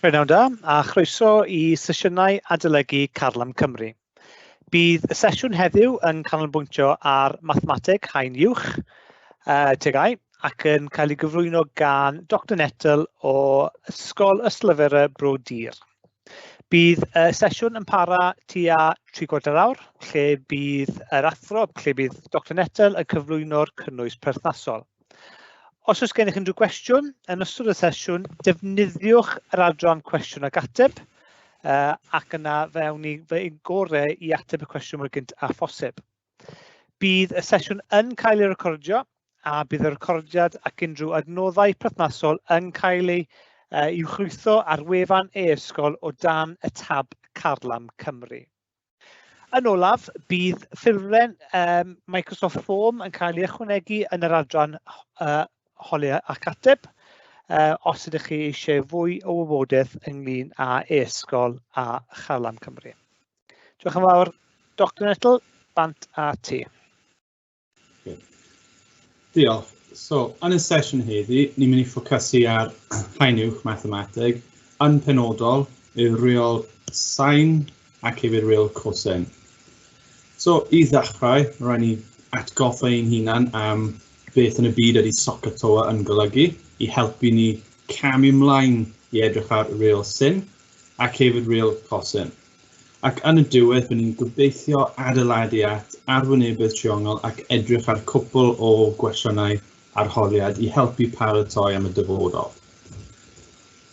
Prynawn da, a chroeso i sesiynau adolygu Carlam Cymru. Bydd y sesiwn heddiw yn canolbwyntio ar Mathemateg haen uwch, TGAU, ac yn cael ei gyflwyno gan Dr Netl o Ysgol Yslyfera Bro Dir. Bydd y sesiwn yn para tua 3/4 awr, lle bydd yr athro, lle bydd Dr Netl yn cyflwyno'r cynnwys perthnasol. Os oes gennych unrhyw gwestiwn yn ystod y sesiwn, defnyddiwch yr adran cwestiwn ag ateb ac yna fewn ni fy ein gorau i ateb y cwestiwn mor gynt a phosib. Bydd y sesiwn yn cael ei recordio a bydd y recordiad ac unrhyw adnoddau perthnasol yn cael ei chlwytho ar wefan e-sgol o dan y tab Carlam Cymru. Yn olaf, bydd ffurflen Microsoft Form yn cael ei ychwanegu yn yr adran holiau ac ateb os ydych chi eisiau fwy o wybodaeth ynglyn â e-sgol a Carlam Cymru. Diolch yn fawr, Dr Netl, bant a ti. Diolch. So, yn y sesiwn heddi, ni'n mynd i ffocysu ar haen uwch Mathemateg, yn penodol yw'r reol sain ac hefyd reol cosine. So, i ddechrau, rhaid ni atgoffa ein hunan am beth yn y byd ydy Socotoa yn golygu, i helpu ni camu ymlaen i edrych ar reol sin ac hefyd reol cosine. Ac yn y diwedd, byddwn ni'n gobeithio adeiladu at arwynebedd triongl ac edrych ar cwpl o gwestiynau arholiad i helpu paratoi am y dyfodol.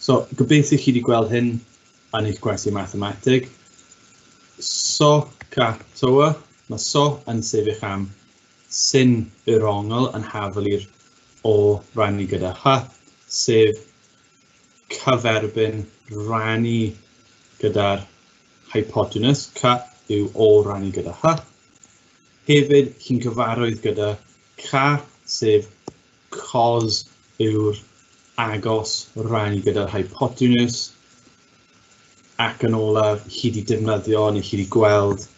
So, gobeithio chi wedi gweld hyn yn eich gwersi Mathemateg. Socotoa, mae so yn sefyll am sin yr ongl yn hafel i'r o rannu gyda hy, sef cyferbyn rannu gyda'r hypotenuse, cy yw o rannu gyda hy. Hefyd, chi'n cyfarwydd gyda ca, sef cos yw'r agos rannu gyda'r hypotenuse, ac yn olaf, chi wedi defnyddio neu chi wedi gweld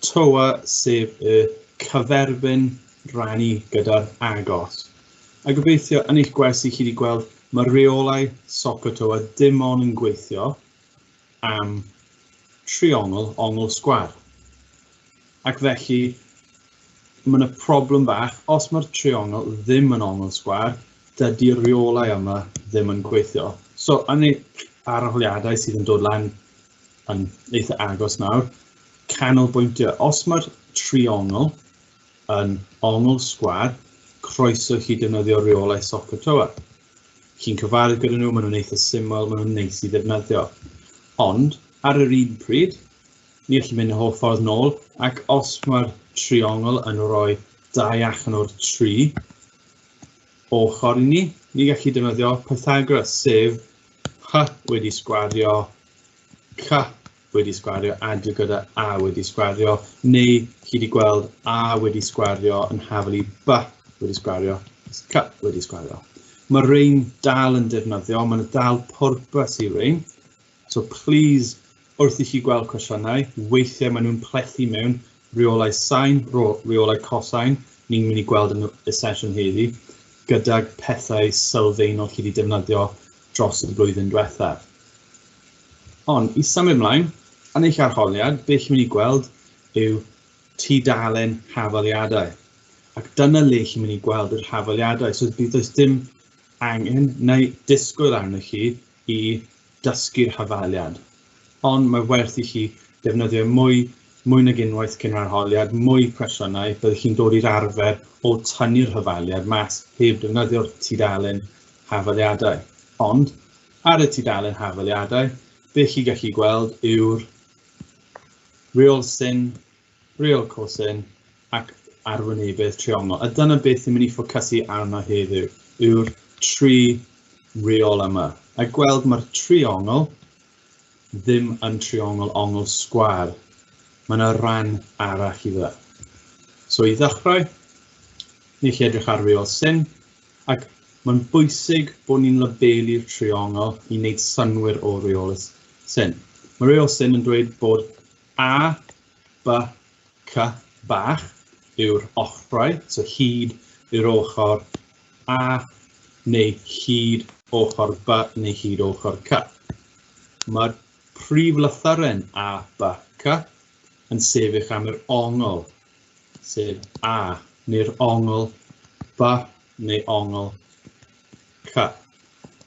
toa, sef y cyferbyn rannu gyda'r agos. A gobeithio yn eich gwersi chi wedi gweld mae reolau Socotoa dim ond yn gweithio am triongl, ongl sgwar. Ac felly, mae yna problem bach, os mae'r triongl ddim yn ongl sgwar, dydy'r reolau yma ddim yn gweithio. So, yn eich arholiadau sydd yn dod lan yn eitha agos nawr, canolbwyntio, os mae'r triongl yn ongl sgwar, croeso chi defnyddio reolau Socotoa. Chi'n cyfarwydd gyda nhw, maen nhw'n eitha syml, maen nhw'n neis i ddefnyddio. Ond, ar yr un pryd, ni allai mynd y holl ffordd nôl, ac os mae'r triongl yn rhoi 2 allan o'r 3 ochr i ni gallu defnyddio Pythagoras, sef hy wedi sgwario, cy wedi sgwario, adio gyda a wedi sgwario, neu chi wedi gweld a wedi sgwario yn hafel i b wedi sgwario, cy wedi sgwario. Mae rhain dal yn defnyddio, mae'n dal pwrpas i rhain. So please, wrth i chi gweld cwestiynau, weithiau maen nhw'n plethu mewn reolau sain, reolau cosine, ni'n mynd i gweld yn y sesiwn heddi, gyda pethau sylfaenol chi wedi defnyddio dros y blwyddyn diwethaf. Ond, i symud ymlaen, yn eich arholiad, beth chi'n mynd i gweld yw tudalen hafaliadau. Ac dyna le chi'n mynd i gweld yr hafaliadau. So bydd oes dim angen neu disgwyl arnoch chi i dysgu'r hafaliad. Ond mae werth i chi defnyddio mwy nag unwaith cyn arholiad, mwy cwestiynau, byddwch chi'n dod i'r arfer o tynnu'r hafaliad mas heb defnyddio'r tudalen hafaliadau. Ond, ar y tudalen hafaliadau, beth chi'n gallu gweld yw'r reol sin, reol cosine ac arwynebedd triongl. A dyna beth ni'n mynd i ffocysu arno heddiw, yw'r 3 reol yma. A gweld mae'r triongl ddim yn triongl ongl sgwar. Mae yna ran arall i dda. So i ddechrau, ni chi edrych ar reol sin, ac mae'n bwysig bod ni'n labelu'r triongl i wneud synwyr o reol sin. Mae reol sin yn dweud bod a, b, c, bach yw'r ochrau, so hyd yw'r ochr a neu hyd ochr b neu hyd ochr c. mae'r prif lythyren A, B, C yn sefyll am yr ongl, sef A, neu'r ongl B neu ongl C.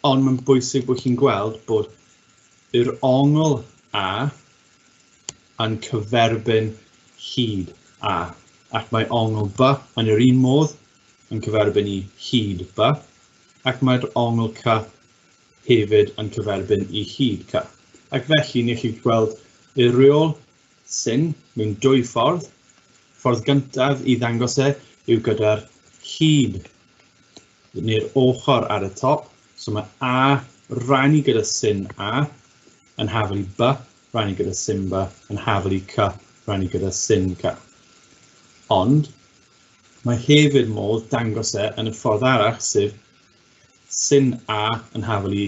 Ond mae'n bwysig bod chi'n gweld bod yr ongl A yn cyferbyn hyd A, ac mae ongl B yn yr un modd yn cyferbyn I hyd B, ac mae'r ongl C hefyd yn cyferbyn I hyd C. Ac felly, ni'n chi gweld y reol sin mewn dwy ffordd. Ffordd gyntaf I ddangos yw gyda'r hyd neu'r ochr ar y top. So mae A rannu gyda sin A yn hafel I B, rannu gyda sin B, yn hafel I C, rannu gyda sin C. Ond, mae hefyd modd dangos yn y ffordd arall, sef sin A yn hafel I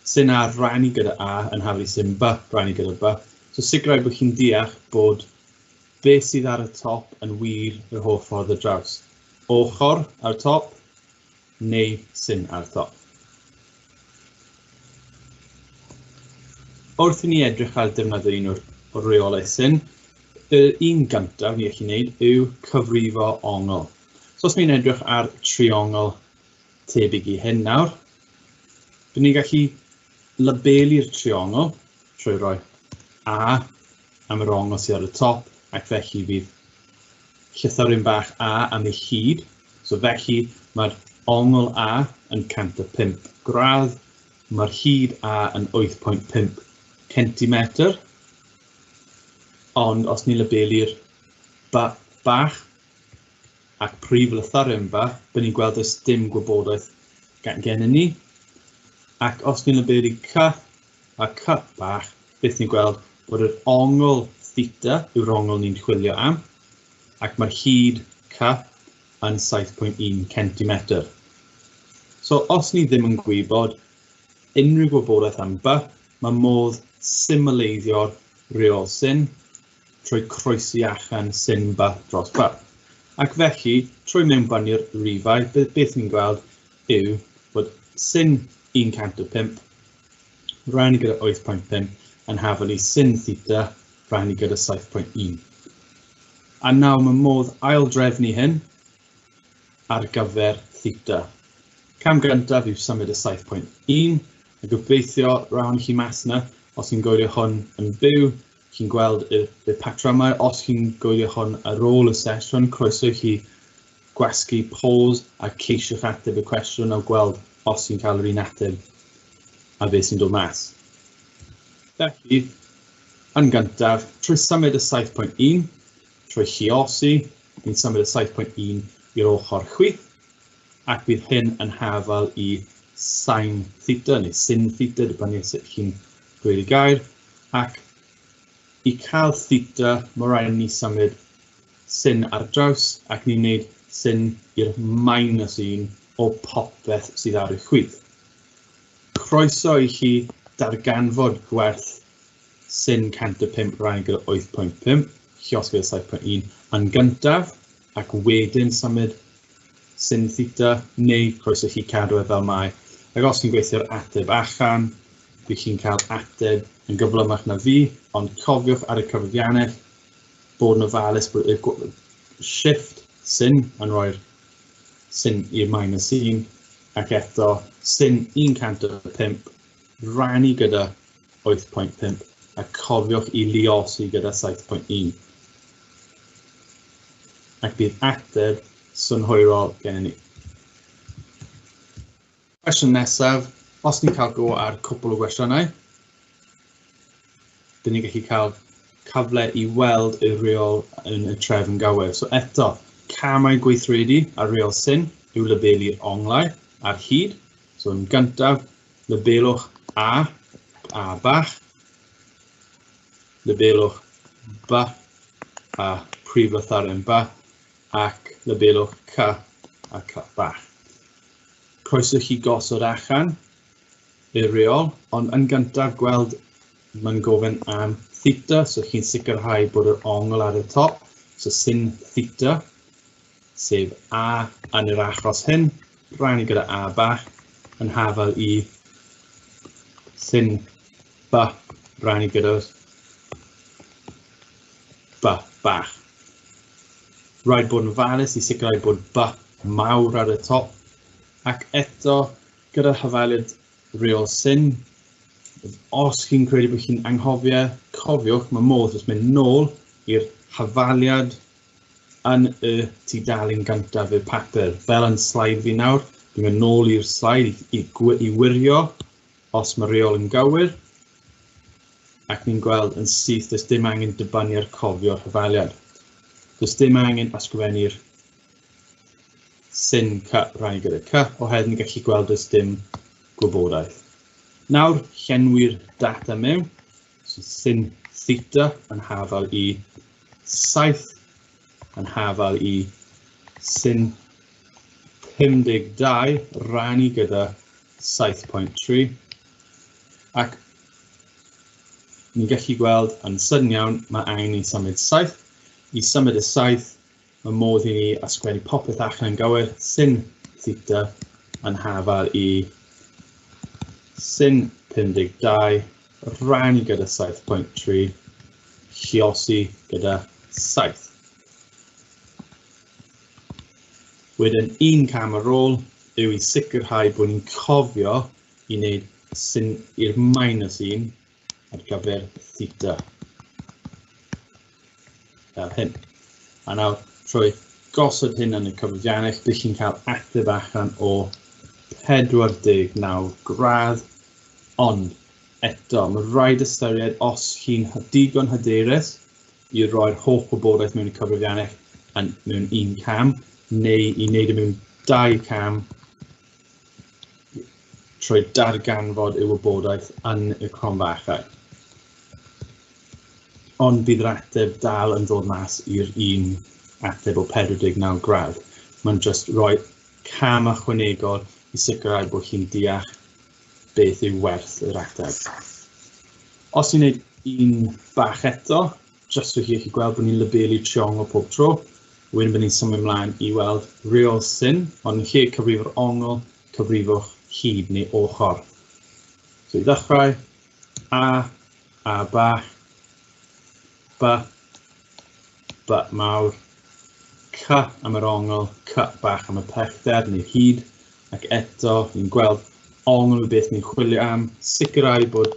sin A rannu gyda A yn hafel I sin B rannu gyda B. So sicrhau bod chi'n deall bod beth sydd ar y top yn wir yr holl ffordd y draws. Ochr ar y top neu sin ar y top. Wrth I ni edrych ar defnyddio un o'r reolau sin, y un gyntaf ni allu wneud yw cyfrifo ongl. So os ni'n edrych ar triongl tebyg I hyn nawr, bydd ni'n gallu labelu'r triongl trwy roi A am yr ongl sydd ar y top, ac felly fydd llythyren bach A am ei hyd. So felly mae'r ongl A yn 105 gradd, mae'r hyd A yn 8.5 centimetr. Ond os ni'n labelu'r bach ac prif lythyren B, bydd ni'n gweld oes dim gwybodaeth gennym ni. Ac os ni'n labelu C a C bach, beth ni'n gweld bod yr ongl theta yw'r ongl ni'n chwilio am, ac mae'r hyd C yn 7.1 centimetr. So os ni ddim yn gwybod unrhyw gwybodaeth am B, mae modd symleiddio'r reol sin trwy croesi allan sin B dros B. Ac felly, trwy mewnbynnu'r rifau, beth ni'n gweld yw bod sin 105 rannu gyda 8.5 yn hafel I sin theta rannu gyda 7.1. A nawr mae modd aildrefnu hyn ar gyfer theta. Cam gyntaf yw symud y 7.1, a gobeithio rawn chi mas yna, os chi'n gwylio hwn yn byw, chi'n gweld y patrymau. Os chi'n gwylio hwn ar ôl y sesiwn, croeso chi gwasgu pause a ceisiwch ateb y cwestiwn a gweld os chi'n cael yr un ateb a beth sy'n dod mas. Felly, yn gyntaf, trwy symud y 7.1, trwy lluosi, ni'n symud y 7.1 i'r ochr chwith, ac bydd hyn yn hafel I sin theta neu sin theta, dibynnu sut chi'n dweud y gair, ac I cael theta, mae rhaid ni symud sin ar draws, ac ni'n gwneud sin i'r -1 o popeth sydd ar y chwith. Croeso I chi darganfod gwerth sin 105 rannu gyda 8.5, lluos gyda 7.1 yn gyntaf, ac wedyn symud sin theta, neu croeso chi cadw fel mae. Ac os chi'n gweithio'r ateb allan, bydd chi'n cael ateb yn gyflymach na fi, ond cofiwch ar y cyfrifiannau bod yn ofalus bod y shift sin yn rhoi'r sin i'r -1, ac eto sin 105 rannu gyda 8.5 a cofiwch I luosi gyda 7.1. Ac bydd ateb synhwyrol gen ni. Cwestiwn nesaf, os ni'n cael go ar cwpl o gwestiynau, bydd ni'n gallu cael cyfle I weld y reol yn y trefn gywir. So eto, camau gweithredu ar reol sin yw labelu'r onglau ar hyd. So yn gyntaf, labelwch A bach, labelwch B a prif lythyren B, ac labelwch C a C bach. Croeso chi gosod allan i'r reol, ond yn gyntaf gweld mae'n gofyn am theta, so chi'n sicrhau bod yr ongl ar y top, so sin theta, sef A yn yr achos hyn, rannu gyda A bach, yn hafel I sin B by rannu gyda'r by bach. Rhaid bod yn ofalus I sicrhau bod by mawr ar y top. Ac eto, gyda hyfaliad reol syn, os chi'n credu bod chi'n anghofio, cofiwch, mae modd wrth mynd nôl i'r hyfaliad yn y tudalen gyntaf i'r papur. Fel yn slaid fi nawr, dwi'n mynd nôl i'r slaid I wirio os mae reol yn gywir. Ac ni'n gweld yn syth, does dim angen dibynnu ar cofio'r hyfaliad. Does dim angen ysgrifennu'r syn C rannu gyda C, oherwydd ni'n gallu gweld does dim gwybodaeth. Nawr, llenwi'r data mewn. So, syn theta yn hafal I 7 yn hafal I syn 52 rannu gyda 7.3. Ac ni'n gallu gweld yn sydyn iawn mae angen I symud 7. I symud y 7, mae modd I ni ysgrifennu popeth allan yn gywir. Syn theta yn hafal I syn 52 rannu gyda 7.3 lluosi gyda 7. Wedyn, un cam ar ôl yw I sicrhau bod ni'n cofio I wneud syn i'r -1 ar gyfer theta. Fel hyn. A nawr, trwy gosod hyn yn y cyfrifiannau, bydd chi'n cael ateb allan o 49 gradd. Ond, eto, mae rhaid ystyried os chi'n digon hyderus I roi'r holl gwybodaeth mewn I cyfrifiannau mewn un cam, neu I wneud mewn 2 cam trwy darganfod y wybodaeth yn y cronfachau. Ond bydd yr ateb dal yn dod mas i'r un ateb o 49 gradd. Mae'n just rhoi cam ychwanegol I sicrhau bod chi'n deall beth yw werth yr ateb. Os i'n gwneud un bach eto, just so chi gweld bod ni'n labelu triongl pob tro, wedyn bydd ni'n symud ymlaen I weld reol syn, ond yn lle cyfrifo'r ongl, cyfrifwch hyd neu ochr. So I ddechrau, A bach, by mawr, C am yr ongl, C bach am y pellter neu hyd, ac eto ni'n gweld ongl yw beth ni'n chwilio am, sicrhau bod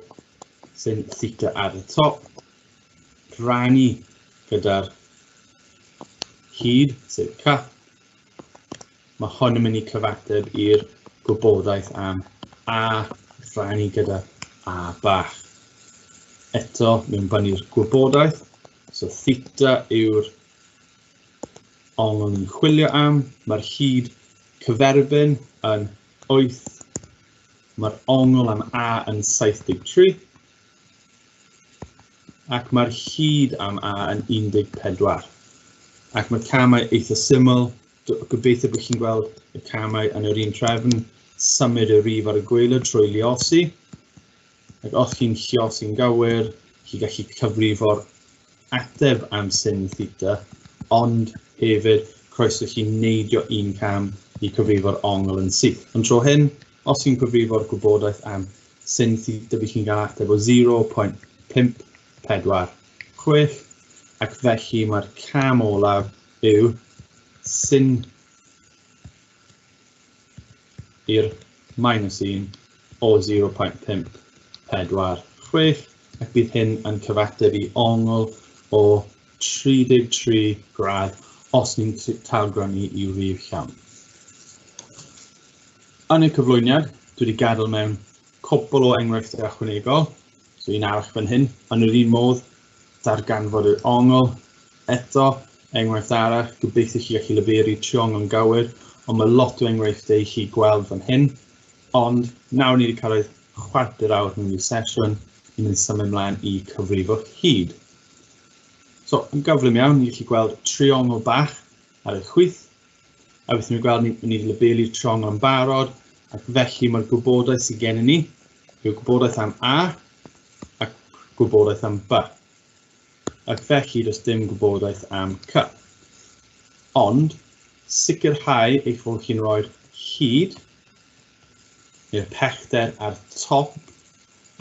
syn theta ar y top, rannu gyda'r hyd, sef C. Mae hwn yn mynd I cyfateb i'r gwybodaeth am A rannu gyda A bach. Eto, mewn bynnu'r gwybodaeth. So, theta yw'r ongl ni'n chwilio am. Mae'r hyd cyferbyn yn 8. Mae'r ongl am A yn 73. Ac mae'r hyd am A yn 14. Ac mae camau eitha syml. Gobeithio bod chi'n gweld y camau yn yr un trefn. Symud y rif ar y gwaelod trwy lluosi. Ac os chi'n lluosi'n gywir, chi'n gallu cyfrifo'r ateb am syn theta, ond hefyd croeso chi'n neidio un cam I cyfrifo'r ongl yn syth. Ond tro hyn, os chi'n cyfrifo'r gwybodaeth am syn theta, bydd chi'n cael ateb o 0.546, ac felly mae'r cam olaf yw syn i'r -1 o 0.546, ac bydd hyn yn cyfateb I ongl o 33 gradd os ni'n talgrynnu I rif llawn. Yn y cyflwyniad, dwi wedi gadael mewn cwbl o enghreifftiau ychwanegol, so un arall fan hyn, yn yr un modd darganfod yr ongl. Eto, enghraifft arall, gobeithio chi gallu leferu triongl yn gywir, ond mae lot o enghreifftiau I chi gweld fan hyn, ond nawr ni wedi cyrraedd chwarter awr mewn i'r sesiwn, ni'n mynd symud ymlaen I cyfrifo'r hyd. So, yn gyflym iawn, ni'n gallu gweld triongl bach ar y chwith, a beth ni'n gweld ni wedi lebelu'r triongl yn barod, ac felly mae'r gwybodaeth sydd gen I ni, yw gwybodaeth am A, ac gwybodaeth am B. Ac felly does dim gwybodaeth am C. Ond, sicrhau eich fod chi'n rhoi'r hyd, neu'r pellter ar top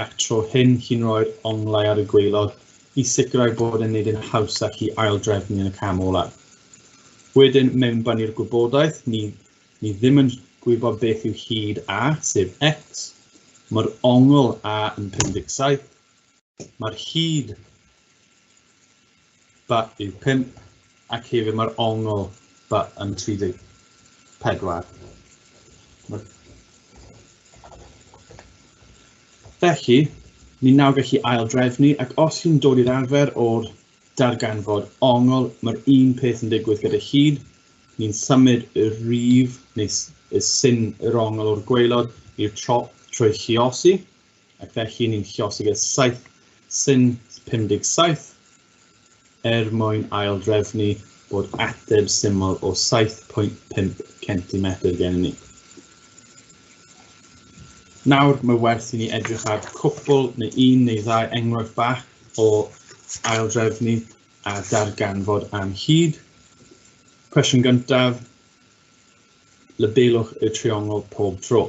ac tro hyn chi'n rhoi'r onglau ar y gwaelod I sicrhau bod yn neud yn hawsach I aildrefnu yn y cam olaf. Wedyn, mewn bannu'r gwybodaeth, ni ddim yn gwybod beth yw hyd A, sef x. Mae'r ongl A yn 57. Mae'r hyd B yw 5, ac hefyd mae'r ongl B yn 34. Felly, ni nawr gallu aildrefnu, ac os chi'n dod i'r arfer o'r darganfod ongl, mae'r un peth yn digwydd gyda hyd. Ni'n symud y rif, neu y syn yr ongl o'r gwaelod i'r trwy lluosi, ac felly ni'n lluosi gyda 7 syn 57 mwyn aildrefnu bod ateb syml o 7.5 cm gen ni. Nawr mae werth I ni edrych ar cwpl neu un neu ddau enghraifft bach o aildrefnu a darganfod am hyd. Cwestiwn gyntaf, labelwch y triongl pob tro.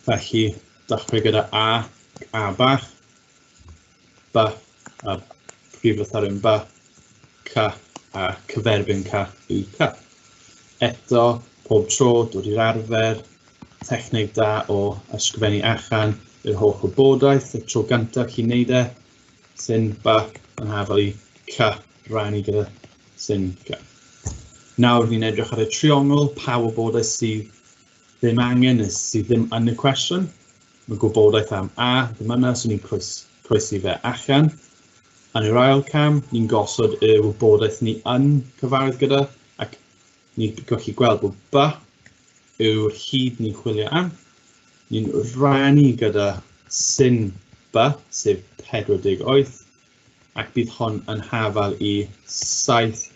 Felly, dechrau gyda A bach, B a prif lythyren B, C a cyferbyn C yw C. Eto, pob tro, dod i'r arfer, techneg da o ysgrifennu allan yr holl wybodaeth. Y tro gyntaf chi'n neud syn B yn hafel I C rannu gyda syn C. Nawr ni'n edrych ar y triongl, pa wybodaeth sydd ddim angen, sydd ddim yn y cwestiwn. Mae gwybodaeth am A ddim yna, so ni'n croesi fe allan. Yn yr ail cam, ni'n gosod y wybodaeth ni yn cyfarwydd gyda, ac ni'n gallu gweld bod B yw'r hyd ni'n chwilio am. Ni'n rannu gyda syn B, sef 48, ac bydd hon yn hafal I 7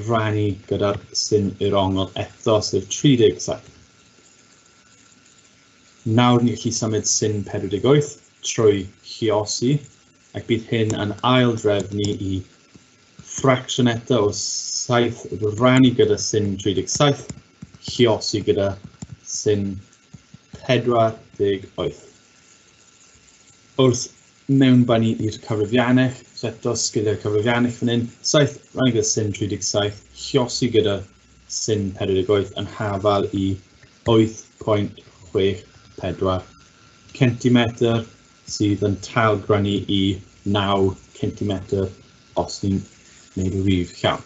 rannu gyda'r syn i'r ongl eto, sef 37. Nawr ni'n gallu symud syn 48 trwy lluosi, ac bydd hyn yn aildrefnu I fraction eto o 7 rannu gyda syn 37, lluosi gyda syn 48. Wrth mewnbannu i'r cyfrifiannau, so eto sgiliau'r cyfrifiannau fan hyn, 7 rannu gyda syn 37, lluosi gyda syn 48 yn hafal I 8.64 cm sydd yn talgrynnu I 9 cm os ni'n gwneud y rif llawn.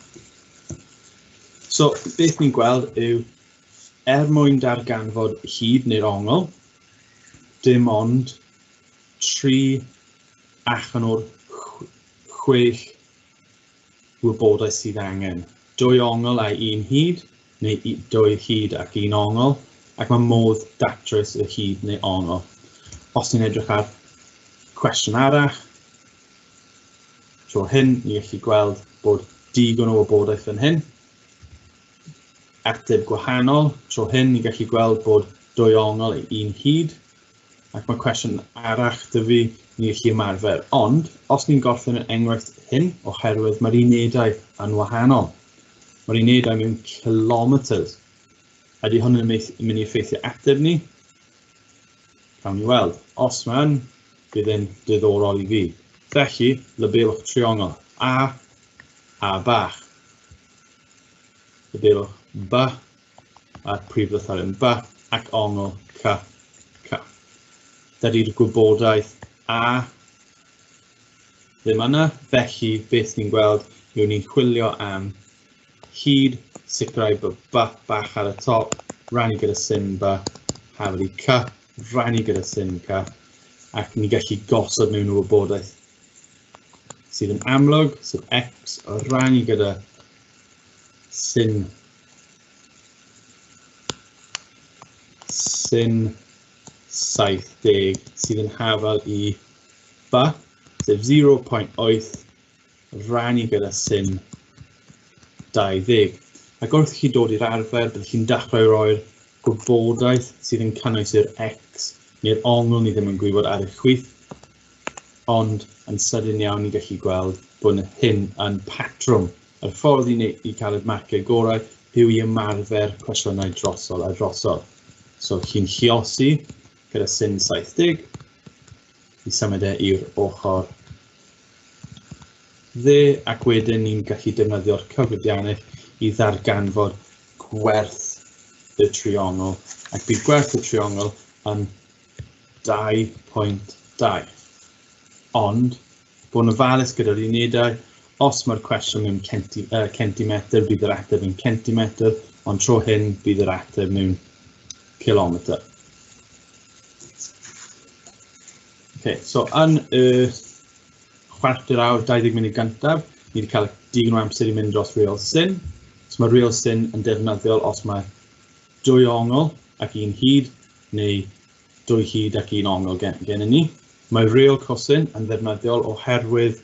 So, beth ni'n gweld yw, mwyn darganfod hyd neu'r ongl, dim ond 3 allan o'r 6 wybodaeth sydd angen. 2 ongl a 1 hyd, neu 2 hyd ac 1 ongl, ac mae modd datrys y hyd neu ongl. Os ni'n edrych ar cwestiwn arall, tro hyn, ni'n gallu gweld bod digon o wybodaeth yn hyn. Ateb gwahanol, tro hyn, ni'n gallu gweld bod 2 ongl a 1 hyd, ac mae cwestiwn arall dy fi ni'n gallu ymarfer. Ond, os ni'n gorffen yn enghraifft hyn, oherwydd mae'r unedau yn wahanol. Mae'r unedau mewn kilometers. Ydy hwn yn mynd I effeithio ateb ni? Cawn ni weld. Os mae'n, bydd yn diddorol I fi. Felly, labelwch triongl A bach. Labelwch B a'r prif lythyren B ac ongl C. Dydy'r gwybodaeth A ddim yna, felly beth ni'n gweld yw ni'n chwilio am hyd, sicrhau bod B bach ar y top, rannu gyda syn B, hafel I C, rannu gyda syn C, ac ni'n gallu gosod mewn o wybodaeth sydd yn amlwg, sef X, rannu gyda syn 70 sydd yn hafel I B, sef 0.8 rannu gyda syn 20. Ac wrth chi dod i'r arfer, byddwch chi'n dechrau roi'r gwybodaeth sydd yn cynnwys i'r X neu'r ongl ni ddim yn gwybod ar y chwith, ond yn sydyn iawn ni gallu gweld bod hyn yn patrwm. Yr ffordd I cael y marciau gorau yw I ymarfer cwestiynau drosodd a drosodd. So chi'n lluosi gyda syn 70, i symud e i'r ochr dde, ac wedyn ni'n gallu defnyddio'r cyfrifiannau i ddarganfod gwerth y triongl, ac bydd gwerth y triongl yn 2.2. Ond, bod yn ofalus gyda'r unedau, os mae'r cwestiwn mewn centimetr, bydd yr ateb yn centimetr, ond tro hyn bydd yr ateb mewn kilometr. So yn y chwarter awr 20 munud gyntaf, ni wedi cael digon o amser i mynd dros real sin. So mae real sin yn defnyddiol os mae dwy ongl ac un hyd, neu dwy hyd ac un ongl gen ni. Mae real cosine yn ddefnyddiol oherwydd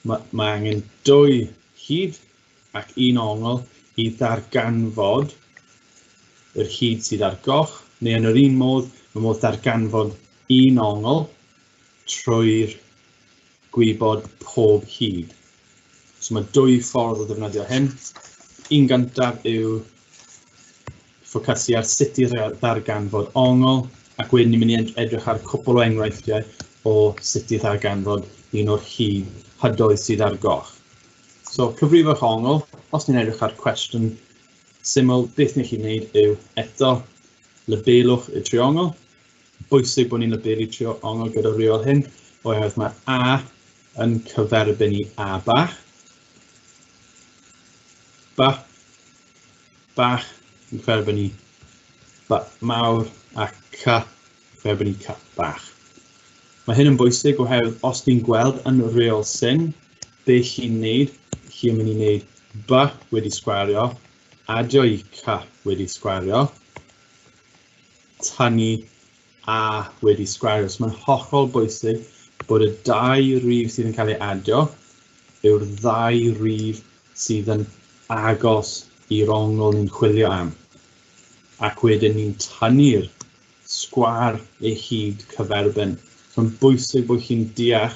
mae angen dwy hyd ac un ongl i ddarganfod yr hyd sydd ar goch, neu yn yr un modd, mae modd ddarganfod un ongl trwy'r gwybod pob hyd. So mae dwy ffordd o ddefnyddio hyn. Un gyntaf yw ffocysu ar sut i ddarganfod ongl, ac wedyn ni'n mynd i edrych ar cwpl o enghreifftiau o sut i ddarganfod un o'r hydoedd sydd ar goch. So cyfrifwch ongl, os ni'n edrych ar cwestiwn syml, beth ni'n gallu gwneud yw eto labelwch y triongl. Bwysig bod ni'n labelu triongl gyda reol hyn, oherwydd mae A yn cyferbyn i A bach. Bach yn cyferbyn i B mawr, a C cyferbyn i C bach. Mae hyn yn bwysig oherwydd os ni'n gweld yn reol sin, beth chi'n neud, chi'n mynd i wneud B wedi sgwario, adio i C wedi sgwario, tynnu A wedi sgwario. So mae'n hollol bwysig bod y dau rif sydd yn cael ei adio yw'r ddau rif sydd yn agos i'r ongl ni'n chwilio am. Ac wedyn ni'n tynnu'r sgwar eu hyd cyferbyn. So mae'n bwysig bod chi'n deall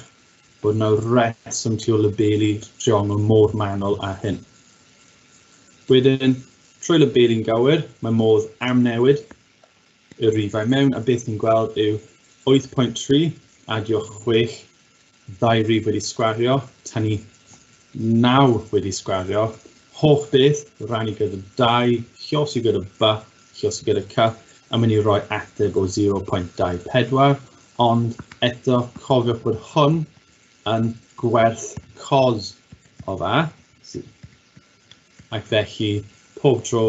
bod yna reswm ti o labelu triongl mor manwl â hyn. Wedyn, trwy labelu'n gywir, mae modd amnewid y rifau mewn, a beth ni'n gweld yw 8.3 adio 6, ddau rif wedi sgwario, tynnu 9 wedi sgwario, holl beth, rannu gyda 2, lluosi gyda B, lluosi gyda C, a mynd i roi ateb o 0.24, ond eto cofiwch bod hwn yn gwerth cos o A, ac felly pob tro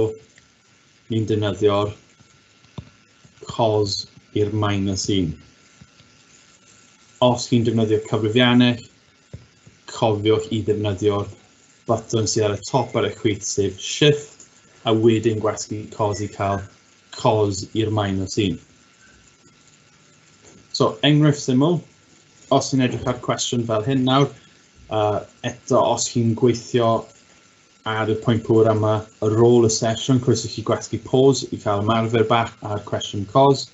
ni'n defnyddio'r cos i'r minus 1. Os chi'n defnyddio cyfrifiannau, cofiwch i ddefnyddio'r button sydd ar y top ar y chwith sef shift, a wedyn gwasgu cos i cael cos i'r minus 1. So, enghraifft syml, os chi'n edrych ar cwestiwn fel hyn nawr, eto os chi'n gweithio ar y pwynt pŵr yma ar ôl y sesiwn, croeso chi gwasgu pause i cael ymarfer bach ar cwestiwn cos.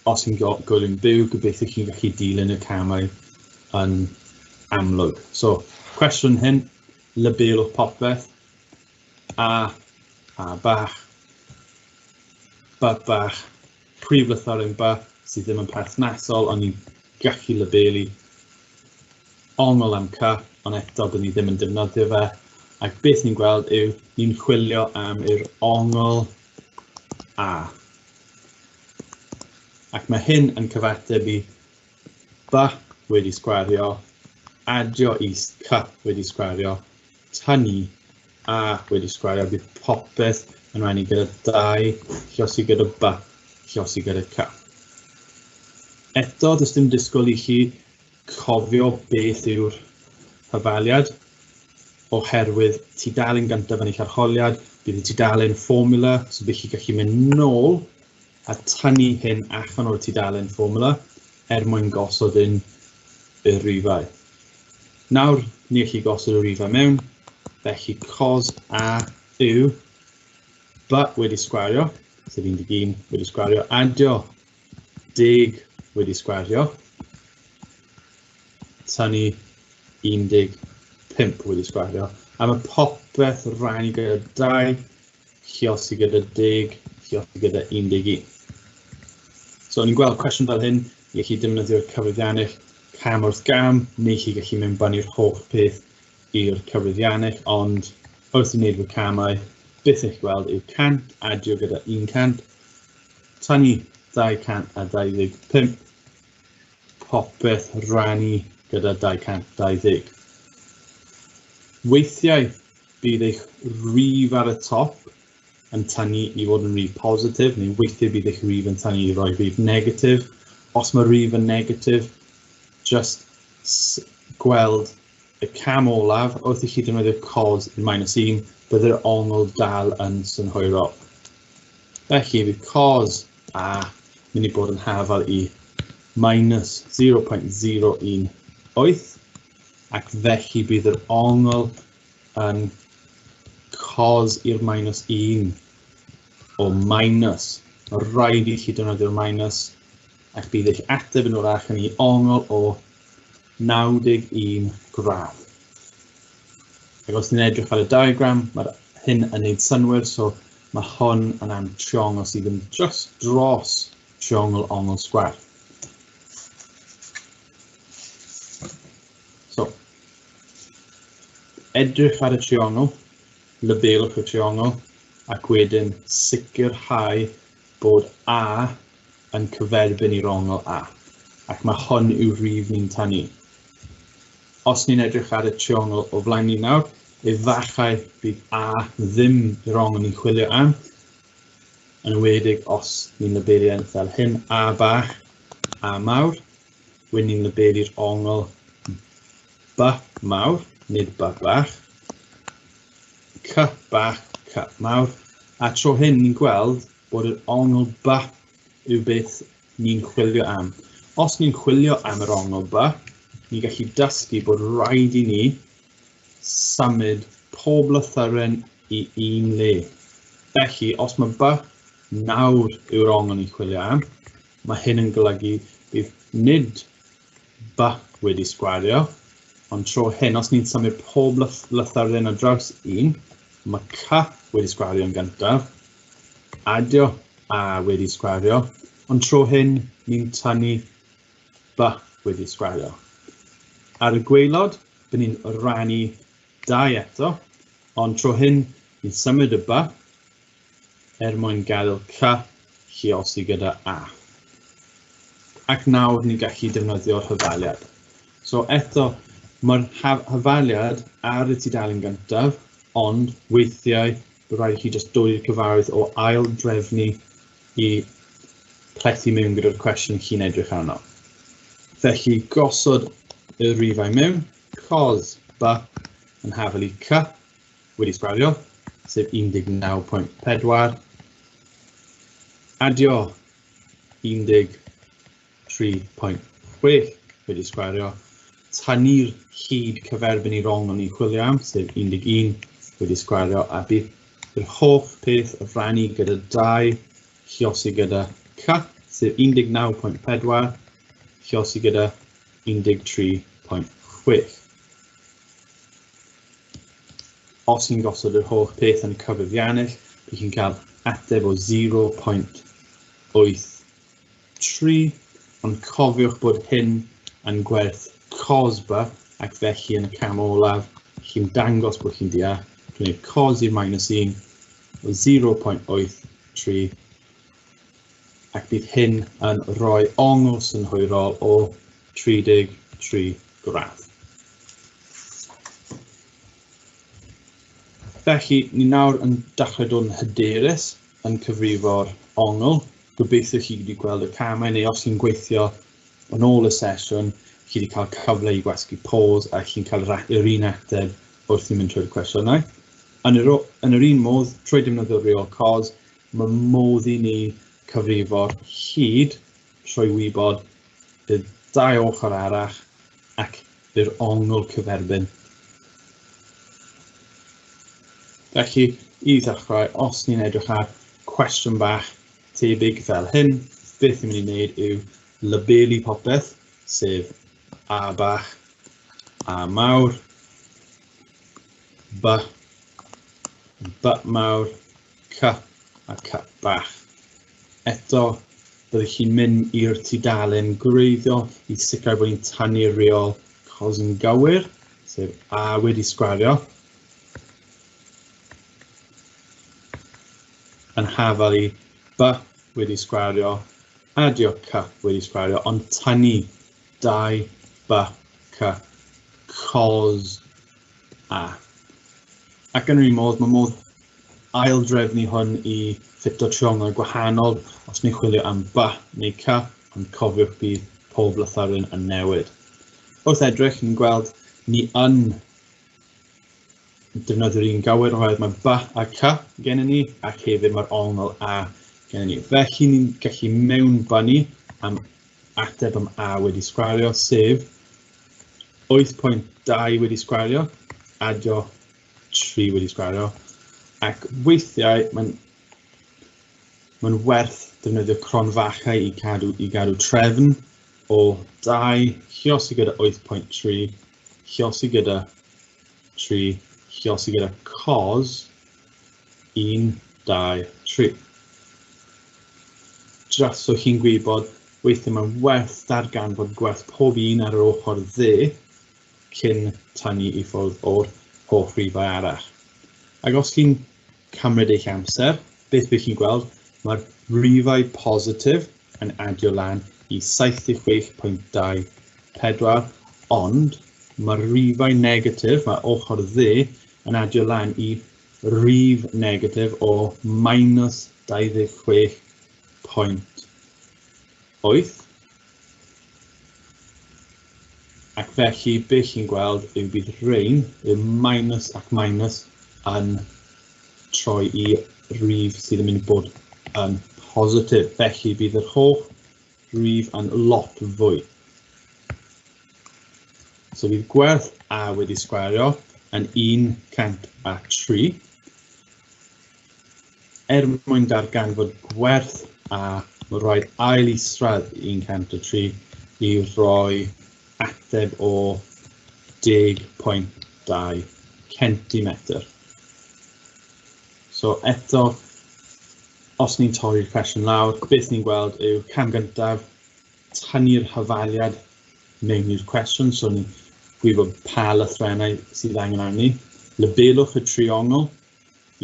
Os chi'n gwylio'n byw, gobeithio chi'n gallu dilyn y camau yn amlwg. So, cwestiwn hyn, labelwch popeth, A bach, B bach, prif lythyren B sydd ddim yn perthnasol, ond ni'n gallu labelu ongl am C, ond eto bydd ni ddim yn defnyddio fe. Ac beth ni'n gweld yw ni'n chwilio am i'r ongl A. Ac mae hyn yn cyfateb i B wedi sgwario, adio i C wedi sgwario, tynnu A wedi sgwario, bydd popeth yn rannu gyda 2, lluosi gyda B, lluosi gyda C. Eto, does dim disgwyl i chi cofio beth yw'r hyfaliad, oherwydd tudalen gyntaf yn eich arholiad, bydd y tudalen fformula, so bydd chi gallu mynd nôl a tynnu hyn allan o'r tudalen fformula mwyn gosod yn y rifau. Nawr, ni chi gosod y rifau mewn, felly cos A yw B wedi sgwario, sef 11 wedi sgwario, adio 10 wedi sgwario, tynnu 15 wedi sgwario, a mae popeth rannu gyda 2, lluosi gyda 10, lluosi gyda 11. So ni'n gweld cwestiwn fel hyn, i gallu defnyddio'r cyfrifiannau cam wrth gam, neu chi gallu mynd bany'r holl peth i'r cyfrifiannau, ond wrth i wneud fy camau, beth eich gweld yw 100, adio gyda 100, tynnu 225, popeth rannu gyda 220. Weithiau bydd eich rif ar y top yn tynnu i fod yn rif positif, neu weithiau bydd eich rif yn tynnu i roi rif negatif. Os mae rif yn negatif, just gweld y cam olaf, wrth i chi defnyddio cos i'r -1, byddai'r ongl dal yn synhwyrol. Felly bydd cos a mynd i bod yn hafal i -0.018, ac felly bydd yr ongl yn cos i'r -1 o minus. Mae rhaid i chi defnyddio'r minus, ac bydd eich ateb yn wrach yn ei ongl o 91 gradd. Ac os ni'n edrych ar y diagram, mae hyn yn gwneud synwyr, so mae hwn yn am triongl sydd yn just dros triongl ongl sgwar. So, edrych ar y triongl, labelwch y triongl, ac wedyn sicrhau bod A yn cyferbyn i'r ongl A, ac mae hwn yw'r rif ni'n tynnu. Os ni'n edrych ar y triongl o flaen ni nawr, efallai bydd A ddim i'r ongl ni'n chwilio am, yn enwedig os ni'n labelu fel hyn, A bach, A mawr, wedyn ni'n labelu'r ongl B mawr, nid B bach, C bach, C mawr, a tro hyn ni'n gweld bod yr ongl B yw beth ni'n chwilio am. Os ni'n chwilio am yr ongl B, ni'n gallu dysgu bod rhaid i ni symud pob lythyren i un le. Felly, os mae B nawr yw'r ongl ni'n chwilio am, mae hyn yn golygu bydd nid B wedi sgwario, ond tro hyn, os ni'n symud pob lythyren ar draws un, mae C wedi sgwario yn gyntaf, adio A wedi sgwario, ond tro hyn ni'n tynnu B wedi sgwario. Ar y gwaelod, bydd ni'n rannu 2 eto, ond tro hyn ni'n symud y B mwyn gadael C lluosi gyda A. Ac nawr ni'n gallu defnyddio'r hyfaliad. So eto, mae'r hyfaliad ar y tudalen gyntaf, ond weithiau bydd rhaid i chi just dod i'r cyfarwydd o ail drefnu i plethu mewn gyda'r cwestiwn chi'n edrych arno. Felly, gosod y rifau mewn, cos B yn hafel i C wedi sgwario, sef 19.4, adio 13.6 wedi sgwario, tynnu'r hyd cyferbyn i'r ongl ni'n chwilio am, sef 11 wedi sgwario, a bydd yr holl peth y rannu gyda 2 lluosi gyda C, sef 19.4, lluosi gyda 13.6. Os ni'n gosod yr holl peth yn cyfrifiannau, bydd chi'n cael ateb o 0.83, ond cofiwch bod hyn yn gwerth cos B, ac felly yn y cam olaf, chi'n dangos bod chi'n deall, gwneud cos i'r -1 o 0.83, ac bydd hyn yn rhoi ongl synhwyrol o 33 gradd. Felly, ni nawr yn dechrau dod yn hyderus yn cyfrifo'r ongl. Gobeithio chi wedi gweld y camau, neu os chi'n gweithio yn ôl y sesiwn, chi wedi cael cyfle i gwasgu pause a chi'n cael yr un ateb wrth i mynd trwy'r cwestiynau. Yn yr un modd, trwy defnyddio real cos, mae modd i ni cyfrifo'r hyd trwy wybod y 2 ochr arall ac yr ongl cyferbyn. Felly, i ddechrau, os ni'n edrych ar cwestiwn bach tebyg fel hyn, beth ni'n mynd i wneud yw labelu popeth, sef A bach, A mawr, B mawr, C a C bach. Eto, byddwch chi'n mynd i'r tudalen gwreiddio I sicrhau bod ni'n tynnu reol cos yn gywir, sef A wedi sgwario, yn hafal I B wedi sgwario, adio C wedi sgwario, ond tynnu 2 B C cos A. Ac yn yr un modd, mae modd aildrefnu hwn I ffito triongl gwahanol os ni'n chwilio am B neu C, ond cofiwch bydd pob lythyrin yn newid. Wrth edrych, ni'n gweld ni yn defnyddio'r un gywir oherwydd mae B a C gennym ni, ac hefyd mae'r ongl A gennym ni. Felly ni'n gallu mewnbynnu am ateb am A wedi sgwario, sef 8.2 wedi sgwario, adio 3 wedi sgwario, ac weithiau mae'n werth defnyddio cronfachau I gadw trefn o 2 lluosi gyda 8.3, lluosi gyda 3, lluosi gyda cos 1, 2, 3. Just so chi'n gwybod, weithiau mae'n werth darganfod gwerth pob un ar yr ochr dde cyn tynnu I ffwrdd o'r holl rhifau arall. Ac os chi'n cymryd eich amser, beth bydd chi'n gweld, mae'r rhifau positif yn adio lan I 76.24, ond mae'r rhifau negatif, mae'r ochr dde, yn adio lan I rhif negatif o minus 26.8. Ac felly, beth chi'n gweld yw bydd rhain, yw minus ac minus yn troi I rhif sydd yn mynd I bod yn positif. Felly, bydd yr holl rhif yn lot fwy. So, bydd gwerth A wedi sgwario yn 103. Mwyn darganfod gwerth A, mae'n rhoi ail isradd 103 I roi ateb o 10.2 centimetr. So eto, os ni'n torri'r cwestiwn lawr, beth ni'n gweld yw cam gyntaf, tynnu'r hyfaliad mewn i'r cwestiwn, so ni'n gwybod pa lythrennau sydd angen arni. Labelwch y triongl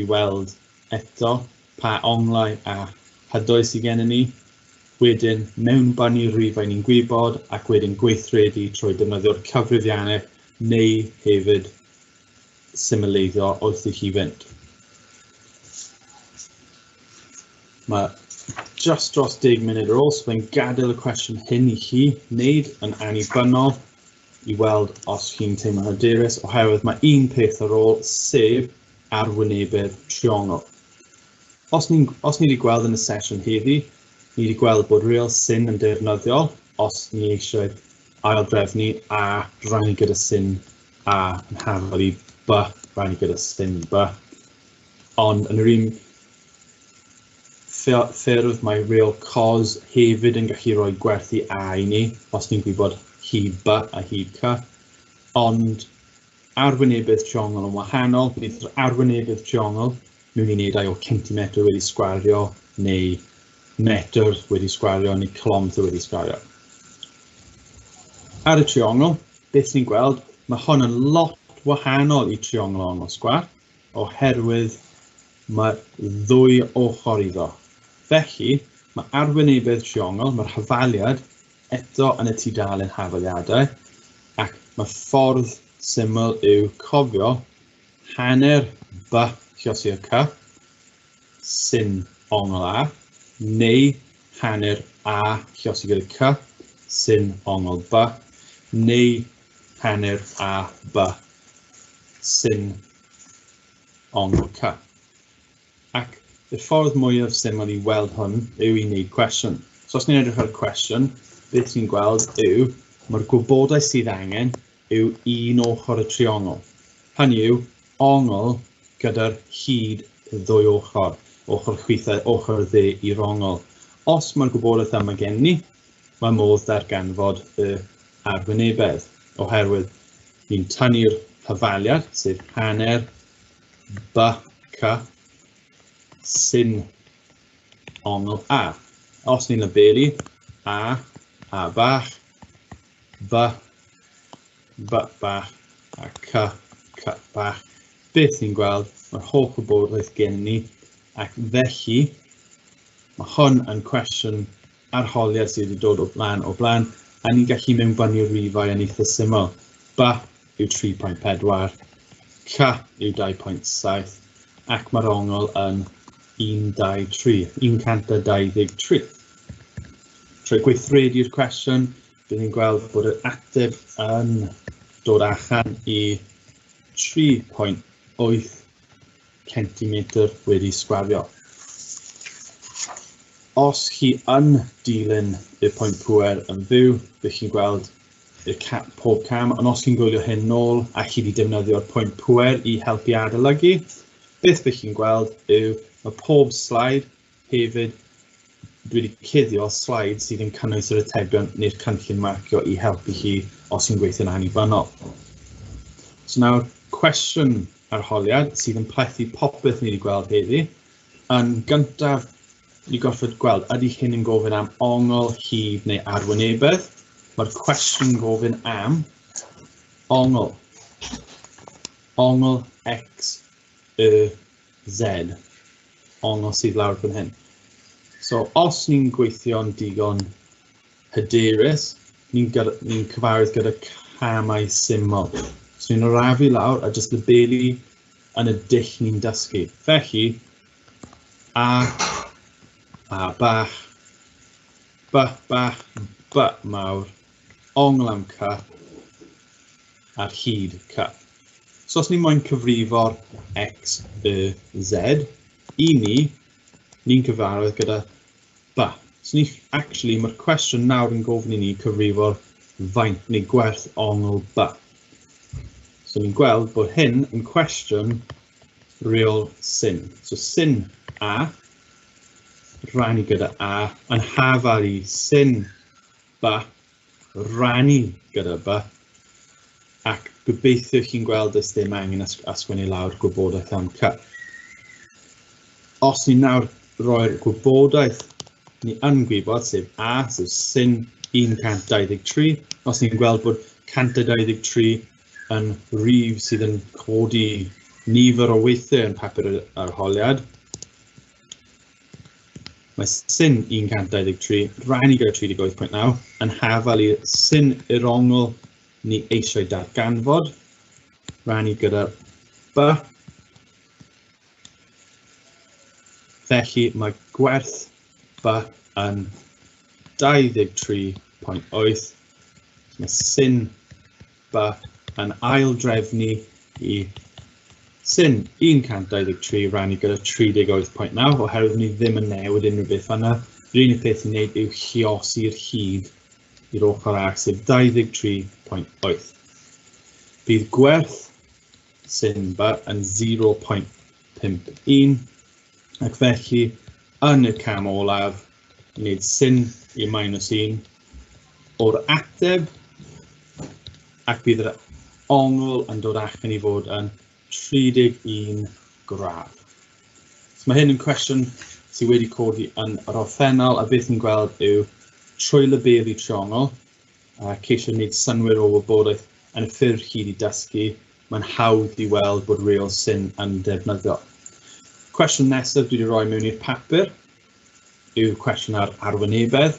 I weld eto pa onglau a hydau sydd gennym ni. Wedyn mewnbynnu rhifau ni'n gwybod ac wedyn gweithredu trwy defnyddio'r cyfrifiannau neu hefyd symleiddio wrth I chi fynd. Mae just dros 10 munud ar ôl, so fe'n gadael y cwestiwn hyn I chi wneud yn annibynnol I weld os chi'n teimlo hyderus, oherwydd mae un peth ar ôl, sef arwynebedd triongl. Os ni wedi gweld yn y sesiwn heddi, ni wedi gweld bod real sin yn defnyddiol os ni eisiau aildrefnu A rannu gyda sin A yn hafal I B rannu gyda sin B. Ond yn yr un ffyrdd mae real cos hefyd yn gallu rhoi gwerthu A I ni os ni'n gwybod hyd B a hyd C. Ond arwynebedd triongl yn wahanol, bydd arwynebedd triongl mewn I wneud o centimetr wedi sgwario neu metr wedi sgwario neu kilometr wedi sgwario. Ar y triongl, beth ni'n gweld, mae hwn yn lot wahanol I triongl ongl sgwar, oherwydd mae ddwy ochr iddo. Felly, mae arwynebedd triongl, mae'r hyfaliad eto yn y tudalen hafaliadau, ac mae ffordd syml yw cofio hanner B lluosi C, sin ongl A, neu hanner A lluosi gyda C, sin ongl B, neu hanner A B, sin ongl C. Ac y ffordd mwyaf syml I weld hwn yw I wneud cwestiwn. So os ni'n edrych ar y cwestiwn, beth ni'n gweld yw mae'r gwybodaeth sydd angen yw un ochr y triongl. Hynny yw ongl gyda'r hyd y ddwy ochr, ochr chwithau, ochr dde i'r ongl. Os mae'r gwybodaeth yma gen ni, mae modd darganfod y arwynebedd, oherwydd ni'n tynnu'r hyfaliad, sef hanner B C sin ongl A. Os ni'n labelu a bach, b bach, a c bach. Beth ni'n gweld, mae'r holl wybodaeth gen ni, ac felly mae hwn yn cwestiwn arholiad sydd wedi dod o blaen, a ni'n gallu mewnbynnu'r rifau yn eitha syml. B yw 3.4, c yw 2.7, ac mae'r ongl yn 123. Trwy gweithredu'r cwestiwn, bydd ni'n gweld bod yr ateb yn dod allan i 3.8 centimetr wedi sgwafio. Os chi yn dilyn y pwynt pŵer yn fyw, bydd chi'n gweld pob cam, ond os chi'n gwylio hyn nôl a chi wedi defnyddio'r pwynt pŵer i helpu adolygu, beth bydd chi'n gweld yw mae pob slaid hefyd dwi wedi cuddio slaid sydd yn cynnwys yr atebion neu'r cynllun marcio i helpu chi os chi'n gweithio'n annibynnol. So nawr, cwestiwn arholiad sydd yn plethu popeth ni wedi gweld heddi. Yn gyntaf, ni gorfod gweld, ydy hyn yn gofyn am ongl, hyd neu arwynebedd. Mae'r cwestiwn yn gofyn am ongl. Ongl x, y, z. Ongl sydd lawr fan hyn. So, os ni'n gweithio'n digon hyderus, ni'n cyfarwydd gyda camau syml. So, ni'n arafu lawr a jyst labelu yn y dull ni'n dysgu. Felly, a bach, b bach, b mawr, ongl am c, a'r hyd c. So, os ni'n moyn cyfrifo'r x, y, z, ni'n cyfarwydd gyda b. So, mae'r cwestiwn nawr yn gofyn i ni cyfrifo'r faint neu gwerth ongl b. So, ni'n gweld bod hyn yn cwestiwn real sin. So, sin a, rannu gyda a, yn hafal i sin b, rannu gyda b, ac gobeithio chi'n gweld ys ddim angen ysgrifennu lawr gwybodaeth am c. Os ni nawr roi'r gwybodaeth ni yn gwybod, sef a, sef sin 123, os ni'n gweld bod 123 yn rif sydd yn codi nifer o weithiau yn papur arholiad, mae sin 123 rannu gyda 38.9 yn hafal i sin i'r ongl ni eisiau darganfod, rannu gyda b. Felly mae gwerth b yn 23.8. Mae sin b yn aildrefnu i sin 123 rannu gyda 38.9 oherwydd ni ddim yn newid unrhyw beth yna. Yr unig peth i'n gwneud yw chiosi'r hyd i'r ochr arall sef 23.8. Bydd gwerth sin b yn 0.51 ac felly yn y cam olaf wneud sin i -1 o'r ateb ac bydd yr ongl yn dod allan i fod yn 31 gradd. So mae hyn yn cwestiwn sydd wedi codi yn yr orffennol a beth ni'n gweld yw trwy labelu triongl ceisio wneud synwyr o wybodaeth yn y ffurf hyd i dysgu, mae'n hawdd i weld bod real sin yn defnyddio. Cwestiwn nesaf dwi wedi rhoi mewn i'r papur yw cwestiwn ar arwynebedd,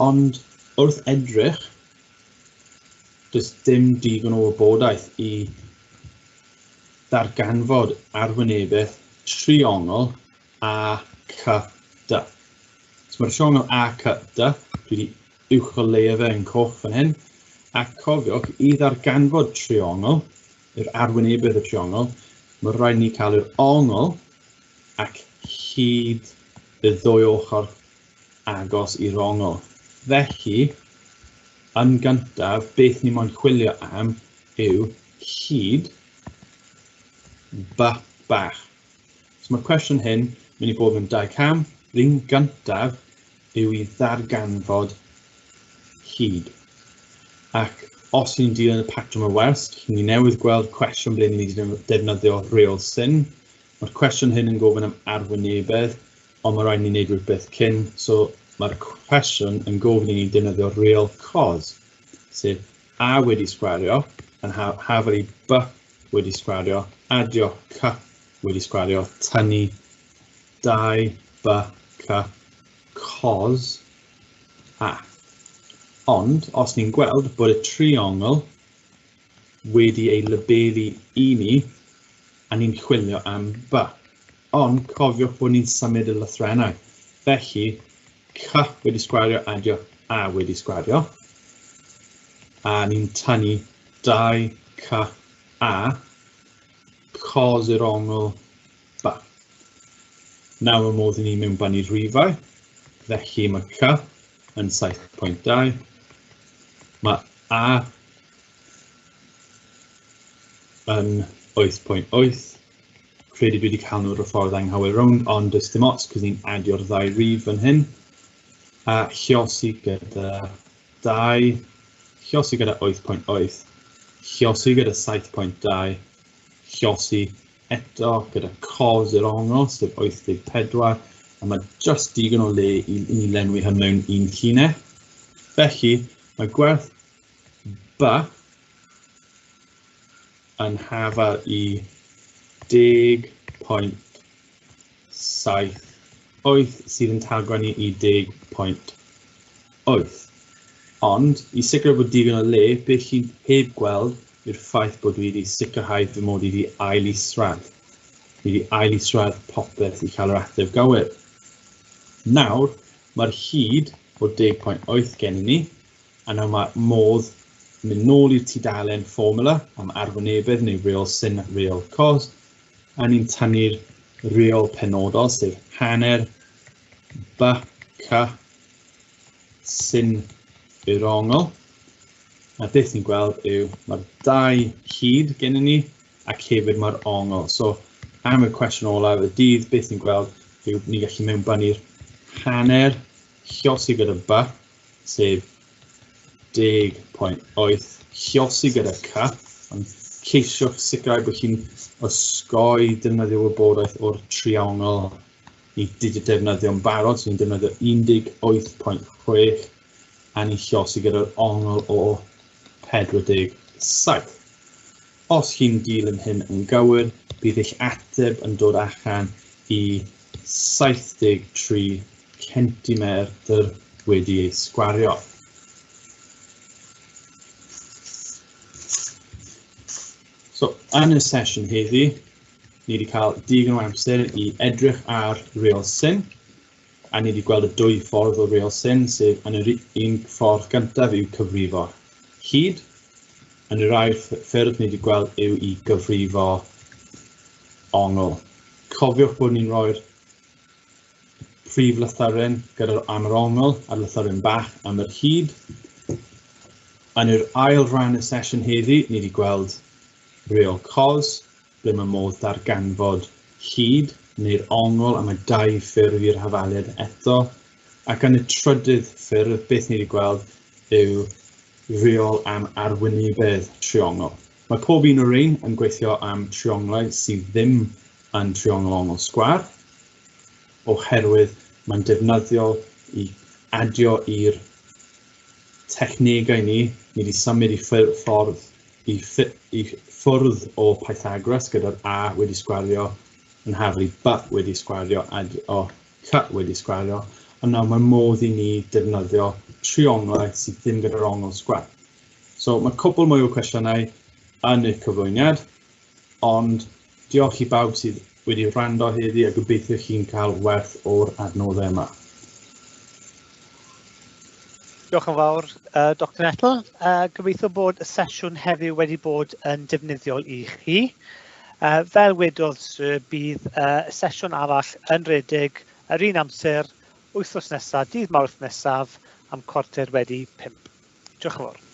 ond wrth edrych, does dim digon o wybodaeth i ddarganfod arwynebedd triongl a c d. So mae'r triongl a c d, dwi wedi uwcholeuo fe yn coch fan hyn, ac cofiwch i ddarganfod triongl, yr arwynebedd y triongl, mae rhaid ni cael yr ongl ac hyd y ddwy ochr agos i'r ongl. Felly, yn gyntaf, beth ni moyn chwilio am yw hyd b bach. So mae'r cwestiwn hyn mynd i bod yn 2 cam. Yr un gyntaf yw i ddarganfod hyd. Ac os ni'n dilyn y patrwm y wers, ni newydd gweld cwestiwn ble ni wedi defnyddio real sin. Mae'r cwestiwn hyn yn gofyn am arwynebedd, ond mae rhaid ni wneud rhywbeth cyn. So mae'r cwestiwn yn gofyn i ni defnyddio real cos, sef a wedi sgwario yn hafel i b wedi sgwario, adio c wedi sgwario, tynnu 2 b c cos a. Ond, os ni'n gweld bod y triongl wedi ei labelu i ni, a ni'n chwilio am b. Ond cofiwch bod ni'n symud y lythrennau. Felly, c wedi sgwario, adio a wedi sgwario. A ni'n tynnu 2 c a cos yr ongl b. Nawr y modd i ni mewn bynnu rhifau. Felly mae c yn 7.2. Mae a yn 8.8. Credu dwi wedi cael nhw'r ffordd anghywir rownd, ond does dim ots, cos ni'n adio'r ddau rif yn hyn. A lluosi gyda 2, lluosi gyda 8.8, lluosi gyda 7.2, lluosi eto gyda cos yr ongl, sef 84, a mae just digon o le i ni lenwi hyn mewn un llinell. Felly, mae gwerth b yn hafel i 10.78 sydd yn tagrannu i 10.8. Ond, i sicr bod digon o le, beth chi'n heb gweld yw'r ffaith bod dwi wedi sicrhau fy mod i wedi ail-israd. Dwi wedi ail-israd popeth i cael yr ateb gywir. Nawr, mae'r hyd o 10.8 gen i ni, a nawr mae modd mynd nôl i'r tudalen fformula am arwynebedd neu real sin, real cos, a ni'n tynnu'r real penodol, sef hanner b c sin yr ongl. A beth ni'n gweld yw mae'r 2 hyd gen i ni ac hefyd mae'r ongl. So am y cwestiwn olaf y dydd, beth ni'n gweld yw ni'n gallu mewnbynnu'r hanner lluosi gyda b, sef 10.8, lluosi gyda c, ond ceisiwch sicrhau bod chi'n osgoi defnyddio wybodaeth o'r triongl i defnyddio'n barod, so ni'n defnyddio 18.6 a ni'n lluosi gyda'r ongl o 47. Os chi'n dilyn hyn yn gywir, bydd eich ateb yn dod allan i 73 centimetr wedi ei sgwario. So, yn y sesiwn heddi, ni wedi cael digon o amser i edrych ar real sin, a ni wedi gweld y 2 ffordd o real sin, sef yn yr un ffordd gyntaf yw cyfrifo hyd, yn yr ail ffyrdd ni wedi gweld yw i gyfrifo ongl. Cofiwch bod ni'n rhoi'r prif lythyren am yr ongl a'r lythyren bach am yr hyd. Yn yr ail rhan y sesiwn heddi, ni wedi gweld real cos, ble mae modd darganfod hyd neu'r ongl, a mae 2 ffurf i'r hafaliad eto. Ac yn y trydydd ffurf, beth ni wedi gweld yw real am arwynebedd triongl. Mae pob un o'r ein yn gweithio am trionglau sydd ddim yn triongl ongl sgwar, oherwydd mae'n defnyddio i adio i'r technegau ni wedi symud i ffwrdd o Pythagoras gyda'r a wedi sgwario yn hafel i b wedi sgwario o c wedi sgwario, ond nawr mae modd i ni defnyddio trionglau sydd ddim gyda'r ongl sgwar. So mae cwbl mwy o cwestiynau yn y cyflwyniad, ond diolch i bawb sydd wedi wrando heddi a gobeithio chi'n cael werth o'r adnoddau yma. Diolch yn fawr, Dr Nettle. Gobeithio bod y sesiwn heddiw wedi bod yn defnyddiol i chi. Fel wedodd, bydd y sesiwn arall yn rhedeg yr un amser wythnos nesaf, dydd Mawrth nesaf am 4:45. Diolch yn fawr.